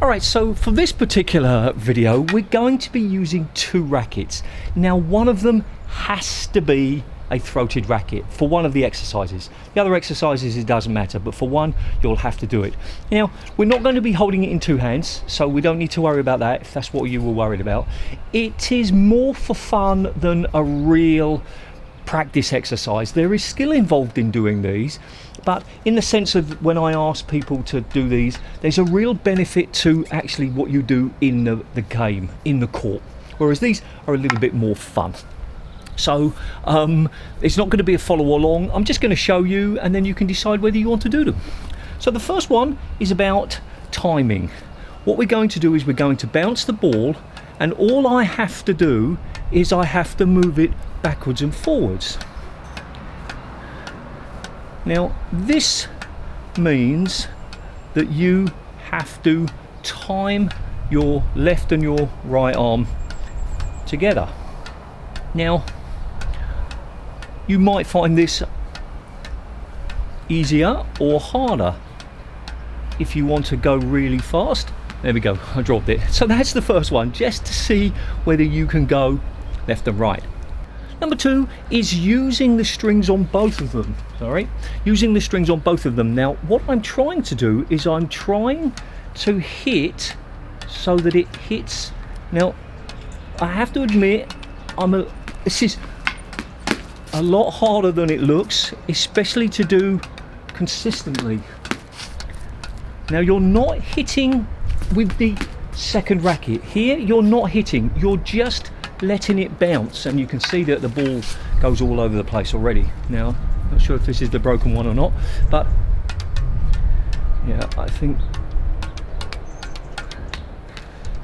Alright, so for this particular video we're going to be using two rackets. Now one of them has to be a throated racket for one of the exercises. The other exercises it doesn't matter, but for one you'll have to do it. Now we're not going to be holding it in two hands, so we don't need to worry about that if that's what you were worried about. It is more for fun than a real practice exercise. There is skill involved in doing these, but in the sense of when I ask people to do these, there's a real benefit to actually what you do in the game, in the court, whereas these are a little bit more fun. So it's not going to be a follow along. I'm just going to show you and then you can decide whether you want to do them. So the first one is about timing. What we're going to do is we're going to bounce the ball, and all I have to do is I have to move it backwards and forwards. Now this means that you have to time your left and your right arm together. Now you might find this easier or harder if you want to go really fast. There we go, I dropped it. So that's the first one, just to see whether you can go left and right. Number two is using the strings on both of them. Using the strings on both of them. Now what I'm trying to do is I'm trying to hit so that it hits. Now I have to admit this is a lot harder than it looks, especially to do consistently. Now you're not hitting with the second racket. Here you're not hitting, you're just letting it bounce, and you can see that the ball goes all over the place already. Now not sure if this is the broken one or not, but yeah, I think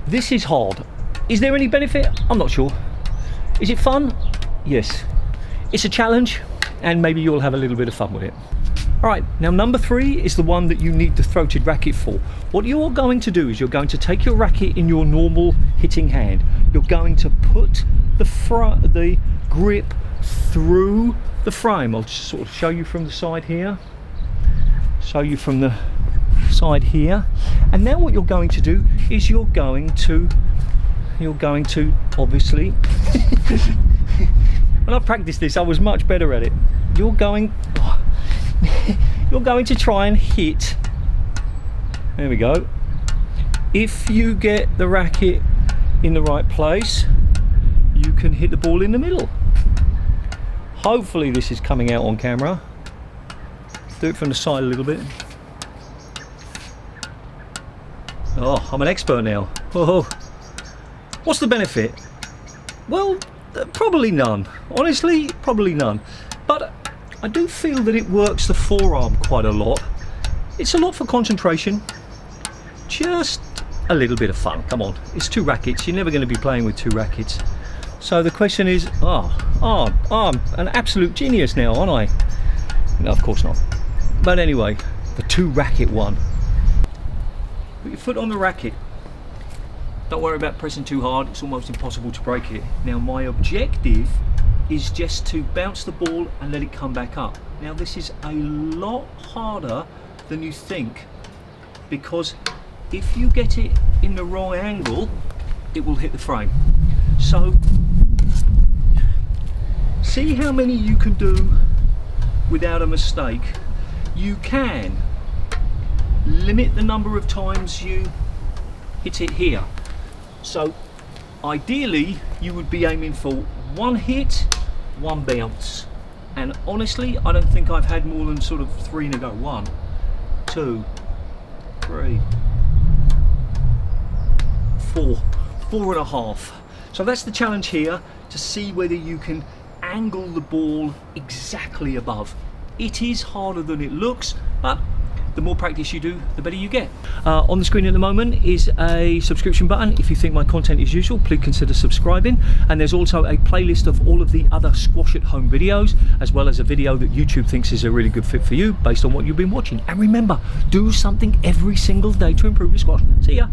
this is hard. Is there any benefit? I'm not sure. Is it fun? Yes. It's a challenge, and maybe you'll have a little bit of fun with it. Alright, now number three is the one that you need the throated racket for. What you're going to do is you're going to take your racket in your normal hitting hand. You're going to put the grip through the frame. I'll just sort of show you from the side here. Show you from the side here. And now what you're going to do is you're going to obviously when I practiced this I was much better at it. You're going to try and hit, there we go. If you get the racket in the right place, you can hit the ball in the middle. Hopefully this is coming out on camera. Do it from the side a little bit. Oh, I'm an expert now. Oh. What's the benefit? Well, probably none. Honestly, probably none. But I do feel that it works the forearm quite a lot. It's a lot for concentration. Just a little bit of fun. Come on, it's two rackets. You're never going to be playing with two rackets. So the question is, I'm an absolute genius now, aren't I? No, of course not. But anyway, the two racket one. Put your foot on the racket. Don't worry about pressing too hard, it's almost impossible to break it. Now my objective is just to bounce the ball and let it come back up. Now this is a lot harder than you think, because if you get it in the wrong angle, it will hit the frame. So see how many you can do without a mistake. You can limit the number of times you hit it here. So ideally you would be aiming for one hit, one bounce, and honestly I don't think I've had more than sort of three in a go. 1, 2, 3, 4, 4.5. So that's the challenge here, to see whether you can angle the ball exactly above. It is harder than it looks, but the more practice you do, the better you get. On the screen at the moment is a subscription button. If you think my content is useful, please consider subscribing. And there's also a playlist of all of the other squash at home videos, as well as a video that YouTube thinks is a really good fit for you based on what you've been watching. And remember, do something every single day to improve your squash. See ya.